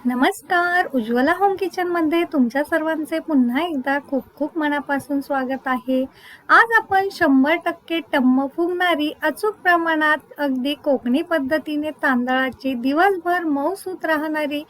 नमस्कार. उज्ज्वला होम किचनमध्ये तुमच्या सर्वांचे पुन्हा एकदा खूप खूप मनापासून स्वागत आहे. आज आपण 100% टम्म फुगणारी अचूक प्रमाणात अगदी कोकणी पद्धतीने तांदळाची दिवसभर मऊसूत राहणारी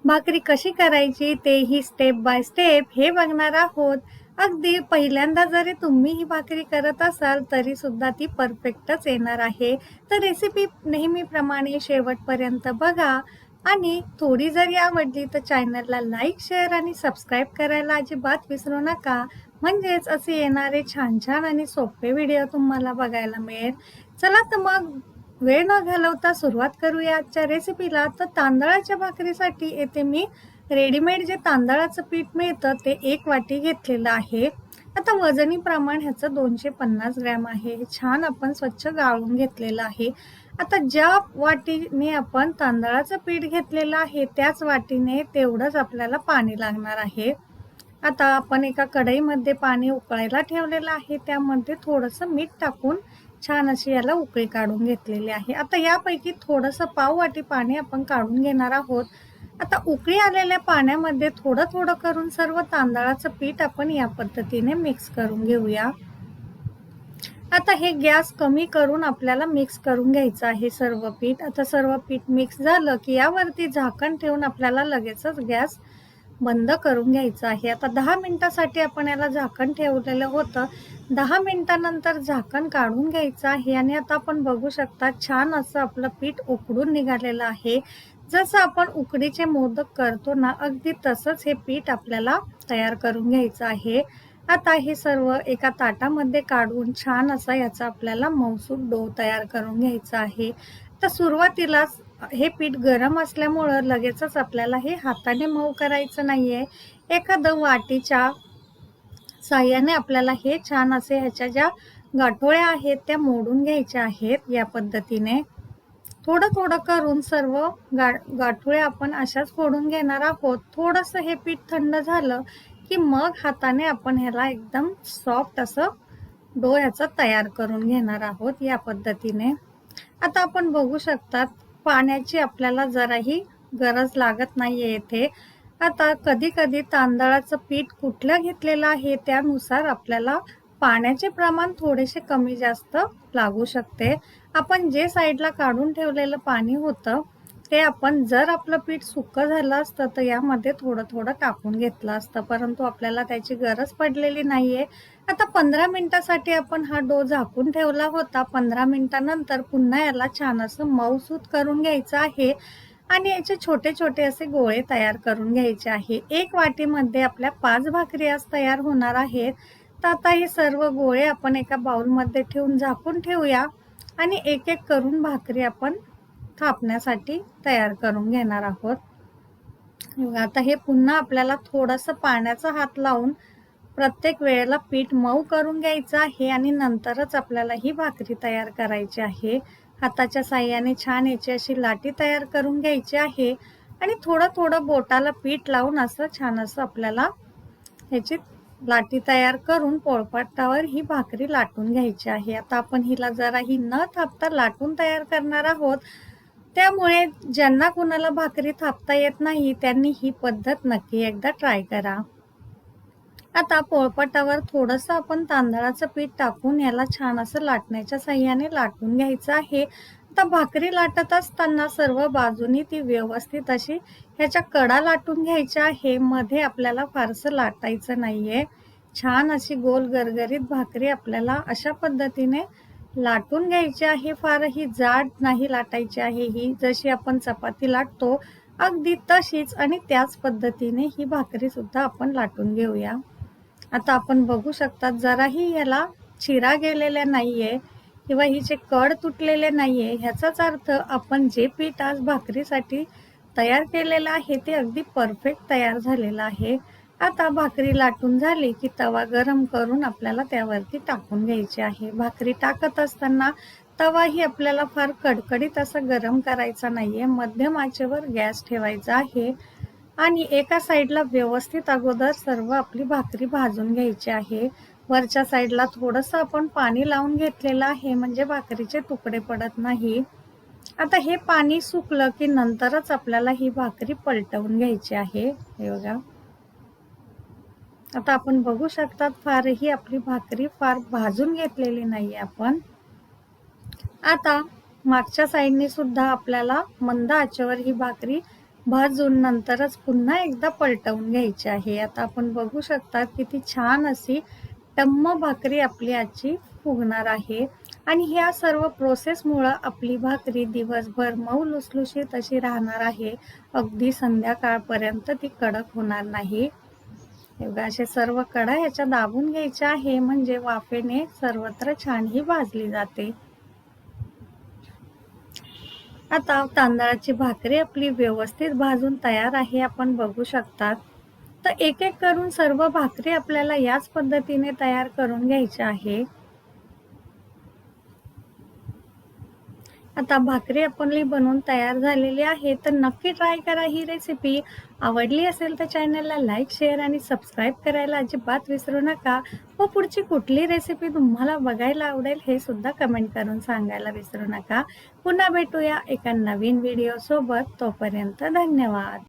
भाकरी कशी करायची तेही स्टेप बाय स्टेप हे बघणार आहोत. अगदी पहिल्यांदा जरी तुम्ही ही भाकरी करत असाल तरी सुद्धा ती परफेक्टच येणार आहे. तर रेसिपी नेहमीप्रमाणे शेवटपर्यंत बघा आणि थोडी जरी आवडली तर चॅनलला लाईक, शेअर आणि सबस्क्राईब करायला अजिबात विसरू नका. म्हणजेच असे येणारे छान छान आणि सोपे व्हिडिओ तुम्हाला बघायला मिळेल. चला तर मग वेळ न घालवता सुरुवात करूया आजच्या रेसिपीला. तर तांदळाच्या भाकरीसाठी येथे मी रेडीमेड जे तांदळाचं पीठ मिळतं ते 1 वाटी घेतलेलं आहे. आता वजनी प्रमाण ह्याचं 250 ग्रॅम आहे. हे छान आपण स्वच्छ गाळून घेतलेलं आहे. आता ज्या वाटीने आपण तांदळाचं पीठ घेतलेलं आहे त्याच वाटीने तेवढंच आपल्याला पाणी लागणार आहे. आता आपण एका कढईमध्ये पाणी उकळायला ठेवलेलं आहे. त्यामध्ये थोडंसं मीठ टाकून छान अशी याला उकळी काढून घेतलेली आहे. आता यापैकी थोडंसं पाव वाटी पाणी आपण काढून घेणार आहोत. आता उकळी आलेल्या पाण्यामध्ये थोडं थोडं करून सर्व तांदळाचं पीठ आपण या पद्धतीने मिक्स करून घेऊया. आता हे गॅस कमी करून आपल्याला मिक्स करून घ्यायचं आहे सर्व पीठ. आता सर्व पीठ मिक्स झालं की यावरती झाकण ठेवून आपल्याला लगेचच गॅस बंद करून घ्यायचं आहे. आता 10 मिनिटासाठी आपण याला झाकण ठेवलेलं होतं. 10 मिनिटानंतर झाकण काढून घ्यायचं आहे आणि आता आपण बघू शकता छान असं आपलं पीठ उकडून निघालेलं आहे. जसं आपण उकडीचे मोदक करतो ना अगदी तसंच हे पीठ आपल्याला तयार करून घ्यायचं आहे. आता हे सर्व एका ताटामध्ये काढून छान असा याचा आपल्याला मऊसूत डो तयार करून घ्यायचा आहे. तर सुरुवातीलाच हे पीठ गरम असल्यामुळं लगेचच आपल्याला हे हाताने मऊ करायचं नाहीये. एखादं वाटीच्या साह्याने आपल्याला हे छान असे ह्याच्या ज्या गाठोळ्या आहेत त्या मोडून घ्यायच्या आहेत. या पद्धतीने थोडं थोडं करून सर्व गाठोळ्या आपण अशाच फोडून घेणार आहोत. थोडंसं हे पीठ थंड झालं की मग हाताने आपण ह्याला एकदम सॉफ्ट असं डो ह्याचा तयार करून घेणार आहोत या पद्धतीने. आता आपण बघू शकतात पाण्याची आपल्याला जराही गरज लागत नाहीये येथे. आता कधी कधी तांदळाचं पीठ कुठलं घेतलेलं आहे त्यानुसार आपल्याला पाण्याचे प्रमाण थोडेसे कमी जास्त लागू शकते. आपण जे साईडला काढून ठेवलेलं पाणी होतं ते आपण जर आपलं पीठ सुकं झालं असतं तर यामध्ये थोडं थोडं टाकून घेतलं असतं, परंतु आपल्याला त्याची गरज पडलेली नाहीये. आता 15 मिनिटासाठी आपण हा डो झाकून ठेवला होता. 15 मिनिटानंतर पुन्हा याला छान असं मऊसूत करून घ्यायचं आहे आणि याचे छोटे छोटे असे गोळे तयार करून घ्यायचे आहे. 1 वाटीमध्ये आपल्या 5 भाकरी आज तयार होणार आहेत. तर आता हे सर्व गोळे आपण एका बाउलमध्ये ठेवून झाकून ठेवूया आणि एक एक करून भाकरी आपण थापण्यासाठी तयार करून घेणार आहोत. आता हे पुन्हा आपल्याला थोडंसं पाण्याचा हात लावून प्रत्येक वेळेला पीठ मऊ करून घ्यायचं आहे आणि नंतरच आपल्याला ही भाकरी तयार करायची आहे. हाताच्या साह्याने छान याची अशी लाटी तयार करून घ्यायची आहे आणि थोडं थोडं बोटाला पीठ लावून असं छान असं आपल्याला ह्याची लाटी तयार करून पोळपाटावर ही भाकरी लाटून घ्यायची आहे. आता आपण हिला जराही न थापता लाटून तयार करणार आहोत. त्यामुळे ज्यांना कुणाला भाकरी थापता येत नाही त्यांनी ही पद्धत नक्की एकदा ट्राय करा. आता पोळपाटावर थोडंसं आपण तांदळाचं पीठ टाकून याला छान असं लाटण्याच्या साह्याने लाटून घ्यायचं आहे. आता भाकरी लाटत असताना सर्व बाजूनी ती व्यवस्थित अशी ह्याच्या कडा लाटून घ्यायच्या आहे. मध्ये आपल्याला फारसं लाटायचं नाहीये. छान अशी गोल गरगरीत भाकरी आपल्याला अशा पद्धतीने लाटून घ्यायची आहे. फारही जाड नाही लाटायची आहे. ही जशी आपण चपाती लाटतो अगदी तशीच आणि त्याच पद्धतीने ही भाकरी सुद्धा आपण लाटून घेऊया. आता आपण बघू शकता जराही याला चिरा गेलेला नाहीये किंवा हिचे कड तुटलेले नाहीये. ह्याचाच अर्थ आपण जे पीठ आज भाकरीसाठी तयार केलेलं आहे ते अगदी परफेक्ट तयार झालेलं आहे. आता भाकरी लाटून झाली की तवा गरम करून आपल्याला त्यावरती टाकून घ्यायची आहे. भाकरी टाकत असताना तवाही आपल्याला फार कडकडीत असा गरम करायचा नाहीये. मध्यम आचेवर गॅस ठेवायचा आहे आणि एका साईडला व्यवस्थित अगोदर सर्व आपली भाकरी भाजून घ्यायची आहे. वरच्या साईडला थोडंसं आपण पाणी लावून घेतलेलं आहे म्हणजे भाकरीचे तुकडे पडत नाही. आता हे पाणी सुकलं की नंतरच आपल्याला ही भाकरी पलटवून घ्यायची आहे. हे बघा. आता आपण बघू शकतात फारही आपली भाकरी फार भाजून घेतलेली नाहीये आपण. आता मागच्या साईडने सुद्धा आपल्याला मंद आचेवर ही भाकरी भाजून नंतरच पुन्हा एकदा पलटवून घ्यायची आहे. आता आपण बघू शकता किती छान अशी टम्म भाकरी आपली आजची फुगणार आहे आणि ह्या सर्व प्रोसेसमुळं आपली भाकरी दिवसभर मऊ लुसलुशीत अशी राहणार आहे. अगदी संध्याकाळपर्यंत ती कडक होणार नाही. हे बघा असे सर्व कडा ह्याच्या दाबून घ्यायच्या आहे म्हणजे वाफेने सर्वत्र छान ही भाजली जाते. आता तांदळाची भाकरी आपली व्यवस्थित भाजून तयार आहे आपण बघू शकतात. तर एक एक करून सर्व भाकरी आपल्याला याच पद्धतीने तयार करून घ्यायच्या आहे. आता भाकरी आपली बनवून तयार झालेली आहे तर नक्की ट्राय करा ही रेसिपी. आवडली असेल तर चॅनलला लाईक, शेअर आणि सबस्क्राईब करायला अजिबात विसरू नका व पुढची कुठली रेसिपी तुम्हाला बघायला आवडेल हे सुद्धा कमेंट करून सांगायला विसरू नका. पुन्हा भेटूया एका नवीन व्हिडिओ सोबत. तोपर्यंत धन्यवाद.